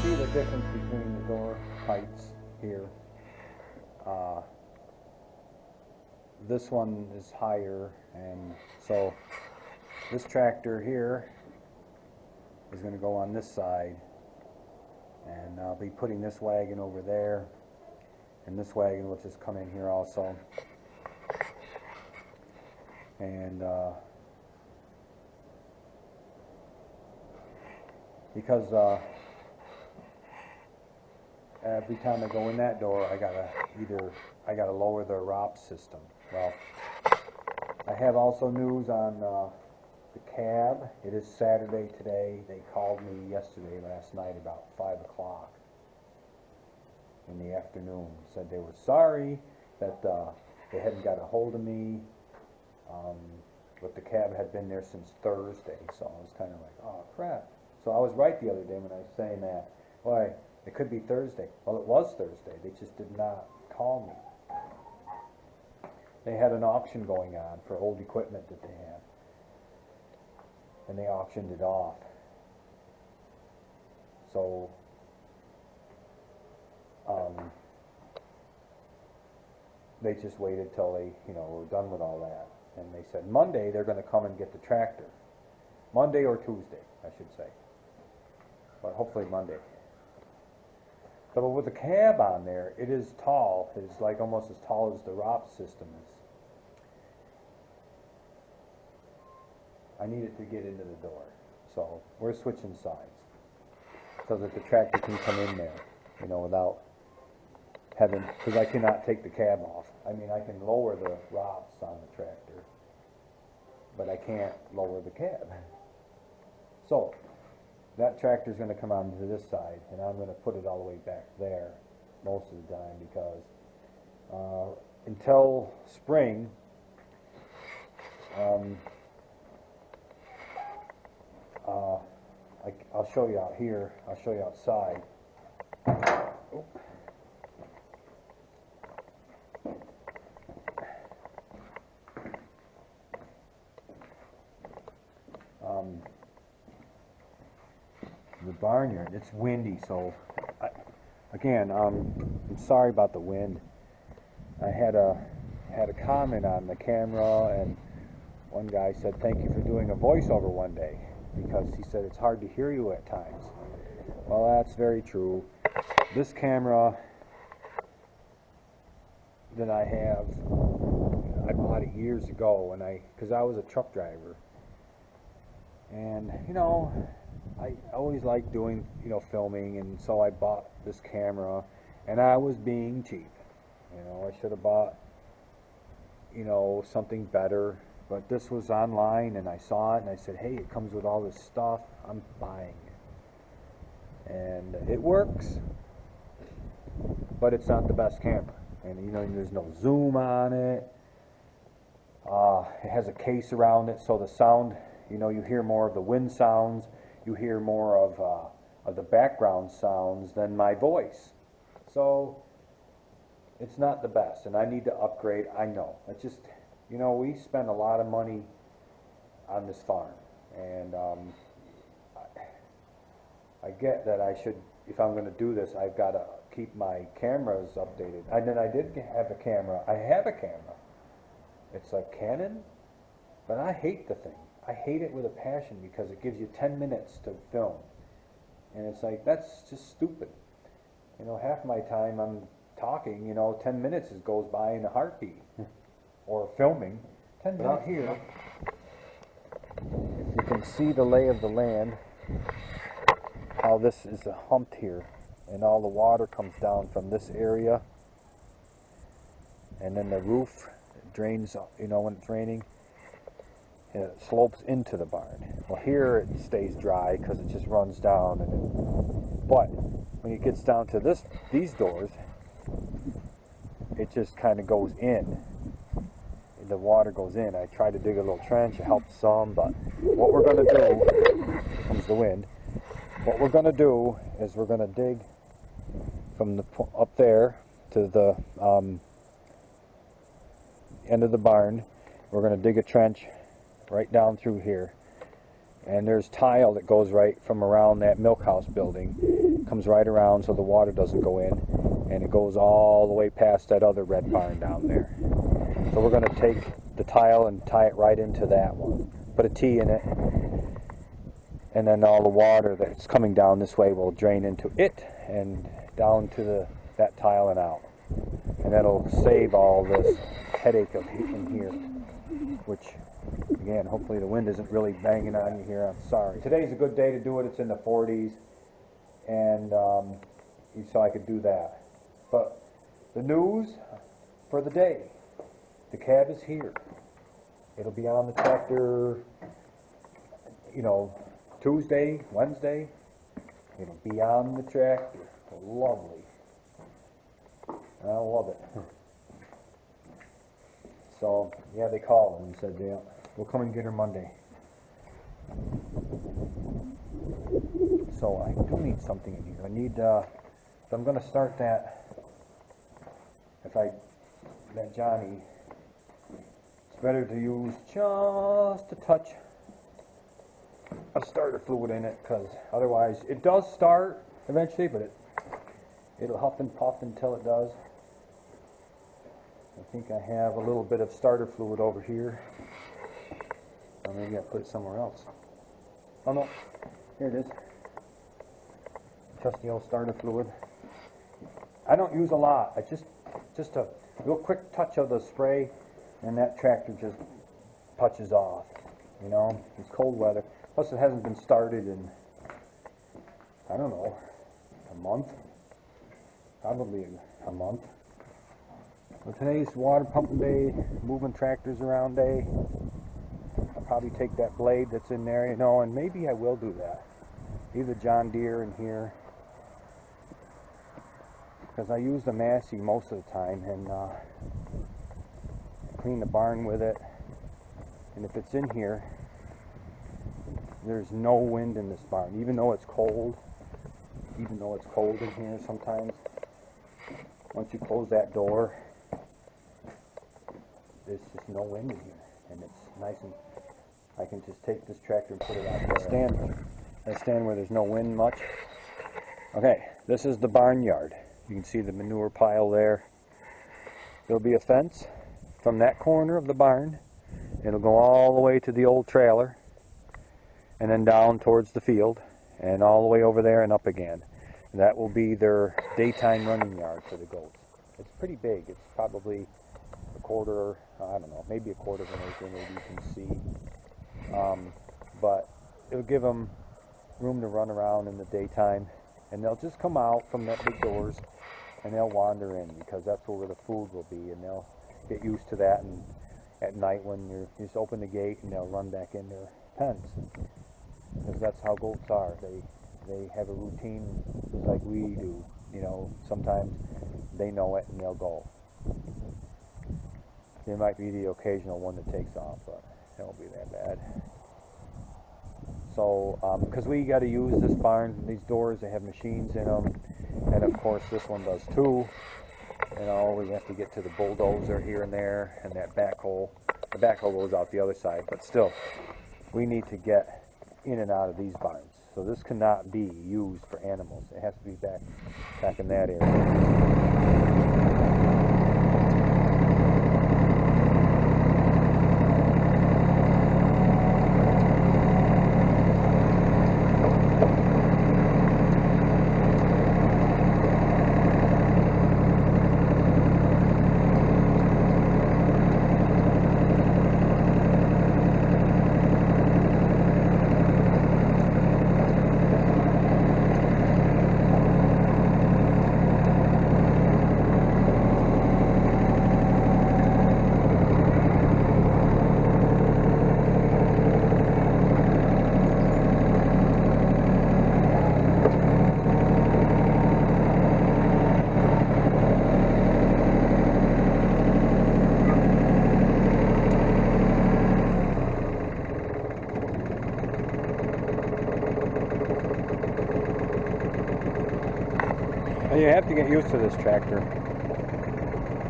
see the difference between the door heights here. This one is higher, and so this tractor here is going to go on this side, and I'll be putting this wagon over there, and this wagon will just come in here also. And because every time I go in that door, I gotta lower the ROPS system. Well, I have also news on the cab. It is Saturday today. They called me last night about 5 o'clock in the afternoon. Said they were sorry that they hadn't got a hold of me, but the cab had been there since Thursday. So I was kind of like, oh crap. So I was right the other day when I was saying that. Why? It could be Thursday. Well, it was Thursday. They just did not call me. They had an auction going on for old equipment that they had, and they auctioned it off. So they just waited till they, were done with all that, and they said Monday they're going to come and get the tractor. Monday or Tuesday, I should say, but hopefully Monday. So with the cab on there, it is tall. It's like almost as tall as the ROPS system is. I need it to get into the door. So we're switching sides so that the tractor can come in there, without having, because I cannot take the cab off. I mean, I can lower the ROPS on the tractor, but I can't lower the cab. So that tractor is going to come onto this side, and I'm going to put it all the way back there most of the time, because until spring, I'll show you out here. I'll show you outside. Oh. The barnyard, it's windy, so I'm sorry about the wind. I had a comment on the camera, and one guy said thank you for doing a voiceover one day, because he said it's hard to hear you at times. Well, that's very true. This camera that I have, I bought it years ago, because I was a truck driver, and I always liked doing filming, and so I bought this camera, and I was being cheap. I should have bought something better, but this was online, and I saw it, and I said, hey, it comes with all this stuff, I'm buying it. And it works, but it's not the best camera. And there's no zoom on it. It has a case around it, so the sound, you hear more of the wind sounds, you hear more of the background sounds than my voice. So it's not the best, and I need to upgrade. I know. It's just, we spend a lot of money on this farm, and I get that I should, if I'm going to do this, I've got to keep my cameras updated. And then I did have a camera. I have a camera. It's a Canon, but I hate the thing. I hate it with a passion, because it gives you 10 minutes to film, and it's like, that's just stupid. Half my time I'm talking, 10 minutes goes by in a heartbeat. Or filming. 10 minutes. Out here, you can see the lay of the land, how this is humped here, and all the water comes down from this area, and then the roof drains, when it's raining, and it slopes into the barn. Well, here it stays dry because it just runs down, but when it gets down to these doors, it just kind of goes in. The water goes in. I tried to dig a little trench. It helped some, but what we're going to do, here comes the wind, what we're going to do is we're going to dig from up there to the end of the barn. We're going to dig a trench right down through here, and there's tile that goes right from around that milk house building, comes right around so the water doesn't go in, and it goes all the way past that other red barn down there. So we're going to take the tile and tie it right into that one, put a T in it, and then all the water that's coming down this way will drain into it and down to that tile and out. And that'll save all this headache of heat in here, which, again, hopefully the wind isn't really banging on you here. I'm sorry. Today's a good day to do it. It's in the 40s, and so I could do that. But the news for the day, the cab is here. It'll be on the tractor, you know, Tuesday, Wednesday. It'll be on the tractor. Lovely. I love it. So, yeah, they called and said, yeah, we'll come and get her Monday. So I do need something in here. I need, if I'm going to start that, that Johnny, it's better to use just a touch of starter fluid in it, because otherwise, it does start eventually, but it'll huff and puff until it does. I think I have a little bit of starter fluid over here. Or maybe I put it somewhere else. Oh no, here it is. Just the old starter fluid. I don't use a lot. I just a real quick touch of the spray, and that tractor just touches off. You know, it's cold weather. Plus, it hasn't been started in, I don't know, a month. Probably a month. So today's water pumping day, moving tractors around day. I'll probably take that blade that's in there, you know, and maybe I will do that. Leave the John Deere in here, because I use the Massey most of the time, and clean the barn with it. And if it's in here, there's no wind in this barn, even though it's cold. Even though it's cold in here sometimes. Once you close that door, there's just no wind in here, and it's nice, and I can just take this tractor and put it out there. I stand where there's no wind much. Okay, this is the barnyard. You can see the manure pile there. There'll be a fence from that corner of the barn. It'll go all the way to the old trailer, and then down towards the field, and all the way over there and up again. And that will be their daytime running yard for the goats. It's pretty big. It's probably a quarter, I don't know, maybe a quarter of an acre, maybe you can see. But it'll give them room to run around in the daytime, and they'll just come out from that big doors, and they'll wander in, because that's where the food will be, and they'll get used to that. And at night, when you just open the gate, and they'll run back in their pens, because that's how goats are. They have a routine just like we do. You know, sometimes they know it and they'll go. There might be the occasional one that takes off, but it won't be that bad. So, because we got to use this barn, these doors, they have machines in them, and of course this one does too. You know, we have to get to the bulldozer here and there, and that backhoe. The backhoe goes out the other side, but still, we need to get in and out of these barns. So this cannot be used for animals. It has to be back in that area. You have to get used to this tractor,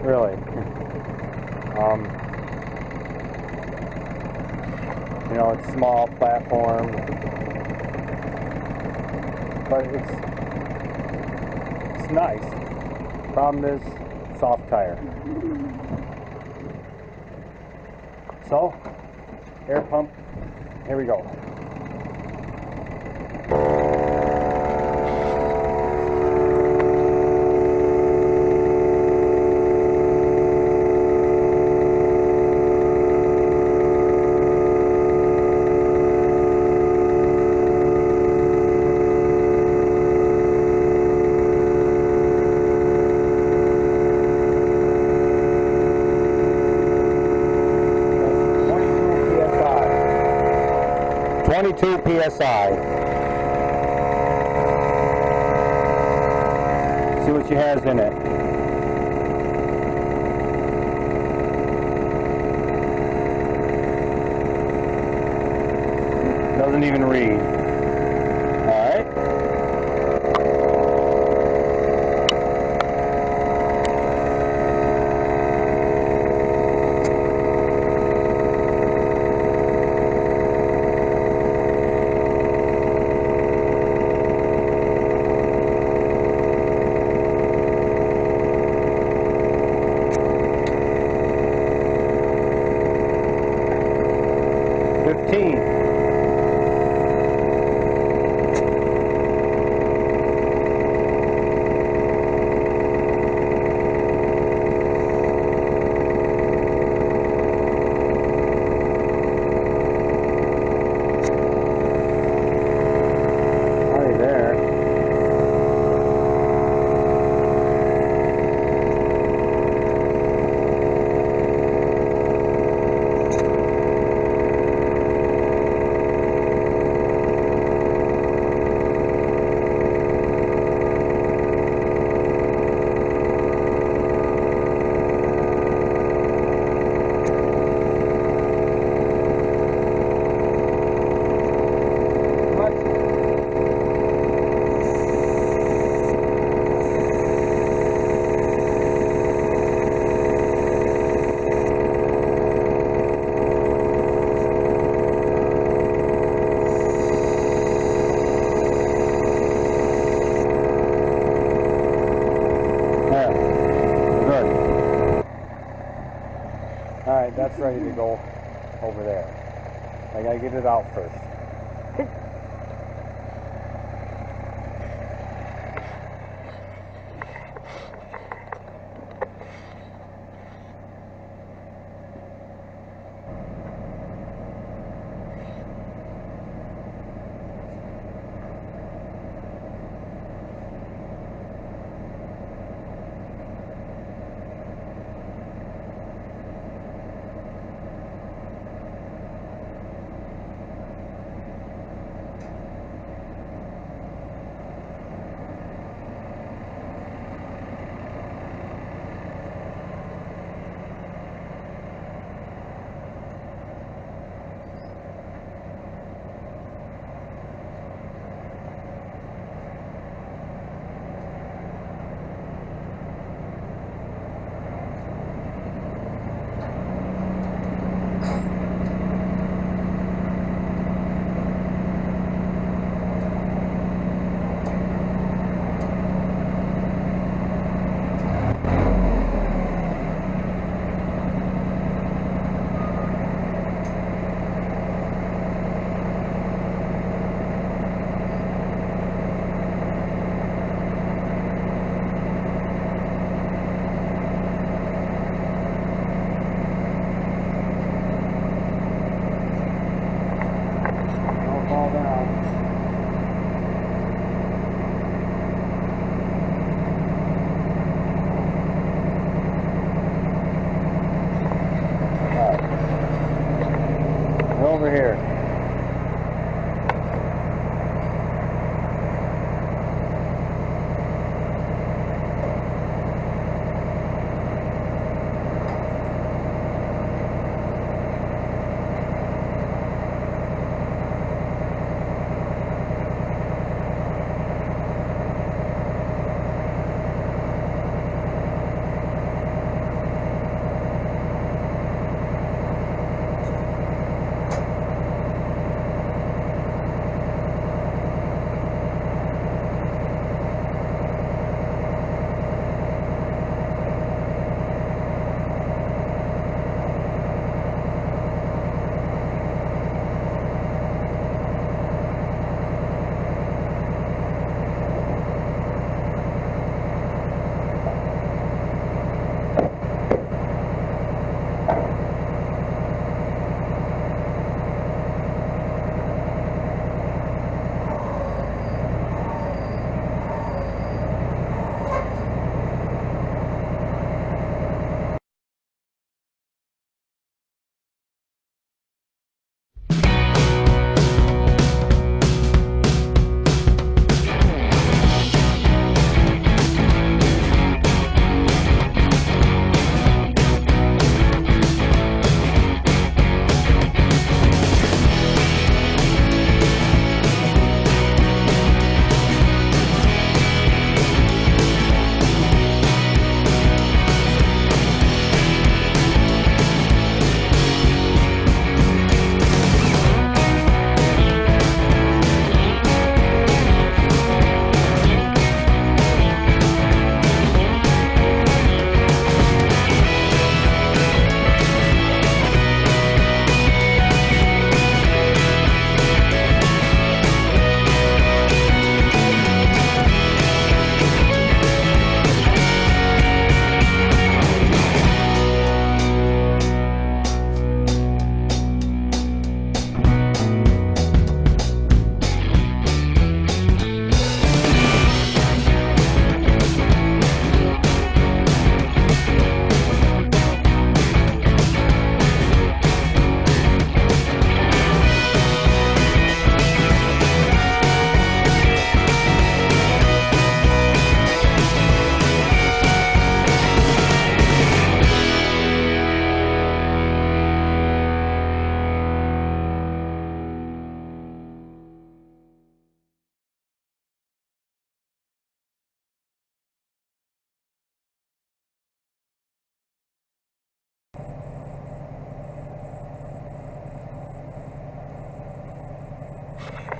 really. You know, it's small platform, but looks nice. Problem is, soft tire. So, air pump, here we go. PSI. See what she has in it. Doesn't even read. Alright. Alright, that's ready to go over there. I gotta get it out first.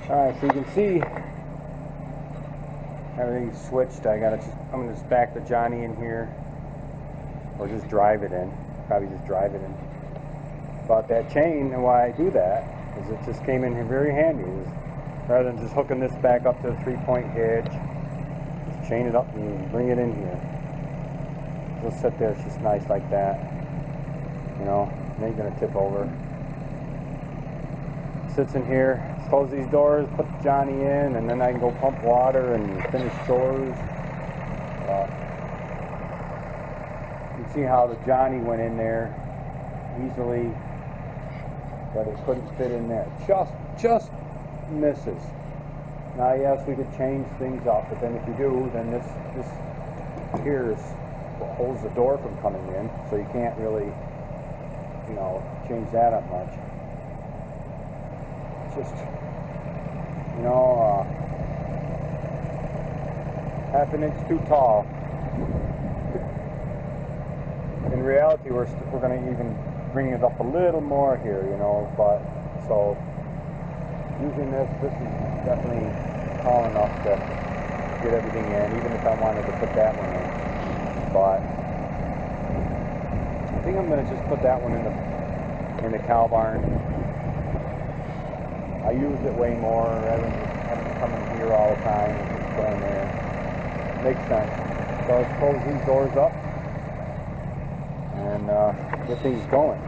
Alright, so you can see everything's switched. I'm gonna just back the Johnny in here, or just drive it in. Probably just drive it in. But that chain, and why I do that is it just came in here very handy. Rather than just hooking this back up to the 3-point hitch, just chain it up and bring it in here. It'll sit there. It's just nice like that. You know, it ain't gonna tip over. Sits in here. Close these doors, put the Johnny in, and then I can go pump water and finish chores. You can see how the Johnny went in there easily, but it couldn't fit in there. Just misses. Now, yes, we could change things up, but then if you do, then this here is what holds the door from coming in, so you can't really, you know, change that up much. Just, you know, half an inch too tall. In reality, we're going to even bring it up a little more here, you know, but so using this is definitely tall enough to get everything in, even if I wanted to put that one in. But I think I'm going to just put that one in the cow barn. I use it way more rather than just having to come in here all the time and just go in there. Makes sense. So let's close these doors up and get things going.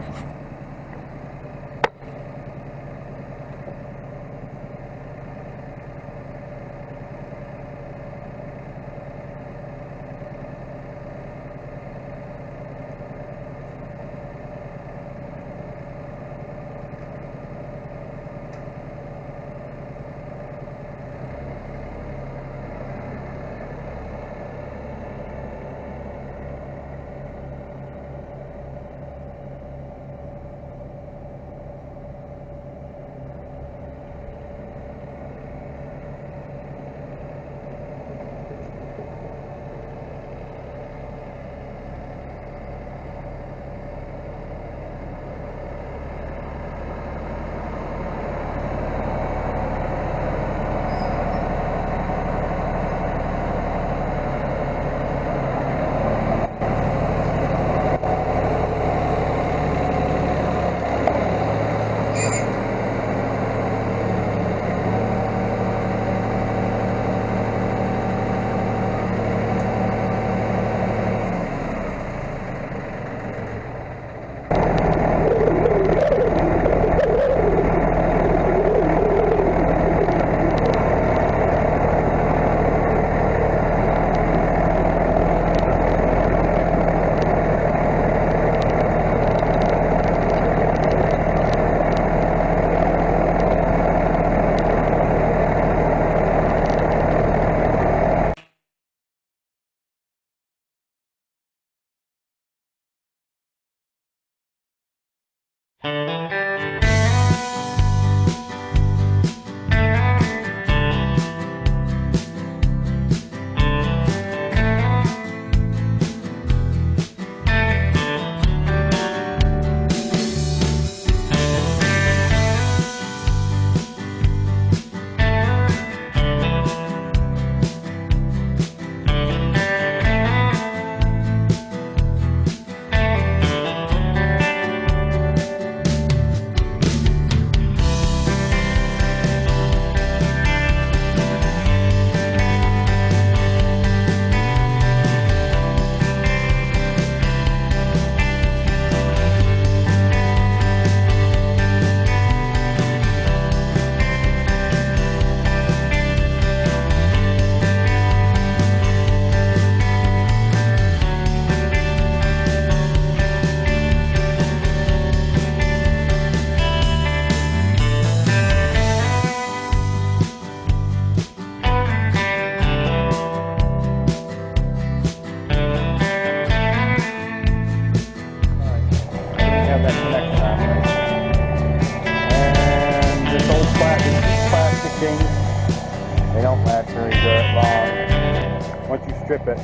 They don't last very good long. Once you strip it,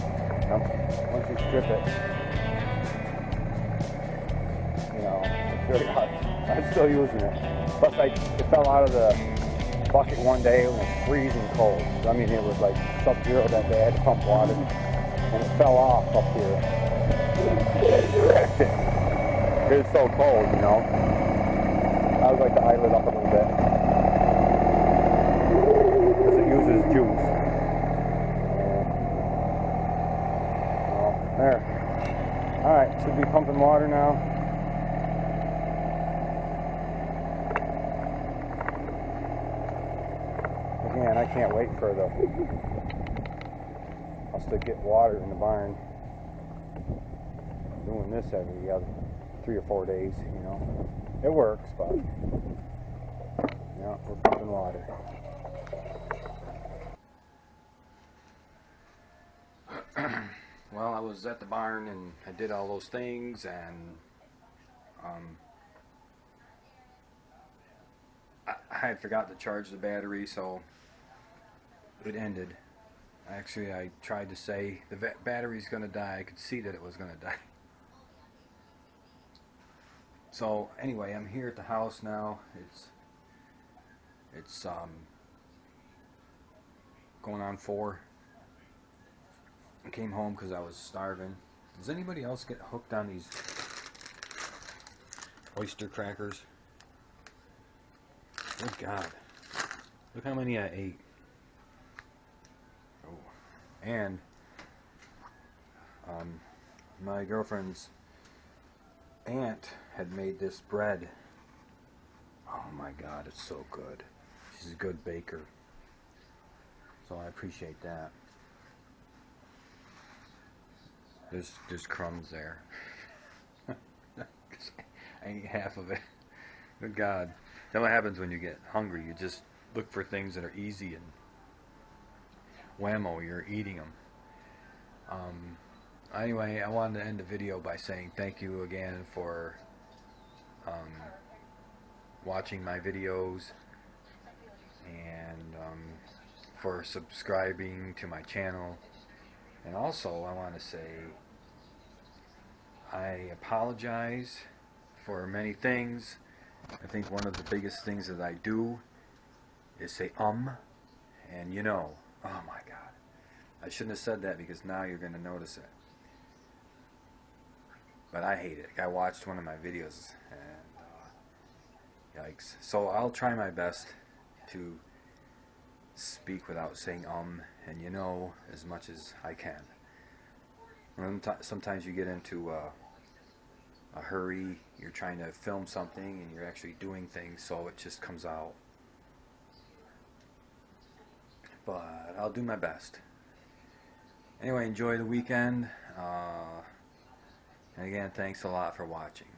you know, it's very hard. I'm still using it. Plus, it fell out of the bucket one day, it was freezing cold. I mean, it was like sub-zero that day. I had to pump water, and it fell off up here. It was so cold, you know. I would like to idle it up a little bit because it uses juice. Well, there. All right, should be pumping water now. Again, I can't wait for us to get water in the barn. I'm doing this every other 3 or 4 days, you know. It works, but yeah, we're pumping water. Well, I was at the barn and I did all those things, and I had forgot to charge the battery, so it ended. Actually, I tried to say the battery's gonna die. I could see that it was gonna die. So anyway, I'm here at the house now. It's going on 4. I came home because I was starving. Does anybody else get hooked on these oyster crackers? Oh God! Look how many I ate. Oh, and my girlfriend's aunt had made this bread. Oh my God, it's so good. She's a good baker, so I appreciate that. There's crumbs there. I ate half of it. Good God. That's what happens when you get hungry. You just look for things that are easy, and whammo, you're eating them. Anyway, I wanted to end the video by saying thank you again for watching my videos, and for subscribing to my channel. And also, I want to say I apologize for many things. I think one of the biggest things that I do is say and you know. Oh my God, I shouldn't have said that, because now you're going to notice it. But I hate it. I watched one of my videos and yikes. So I'll try my best to speak without saying and you know as much as I can. Sometimes you get into a hurry, you're trying to film something and you're actually doing things, so it just comes out. But I'll do my best. Anyway, enjoy the weekend. And again, thanks a lot for watching.